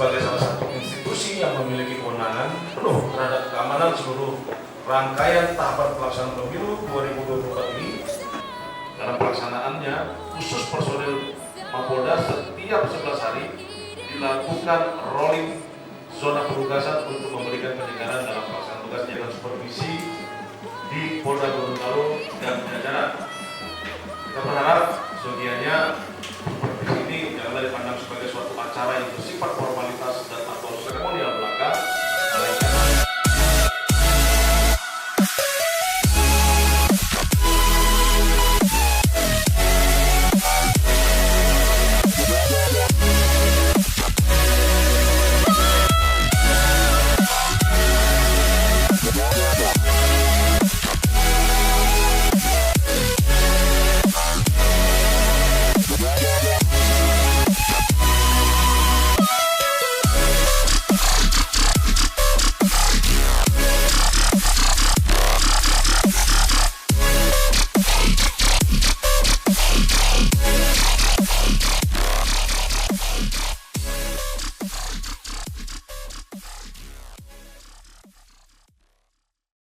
sebagai salah satu institusi yang memiliki kewenangan penuh terhadap keamanan seluruh rangkaian tahapan pelaksanaan pemilu 2024 ini. Dalam pelaksanaannya, khusus personil Mapolda setiap 11 hari dilakukan rolling zona penugasan untuk memberikan penyegaran dalam pelaksanaan tugas jalan supervisi di Polda Gorontalo dan jajaran. Kita berharap sedianya supervisi ini janganlah dipandang sebagai suatu acara yang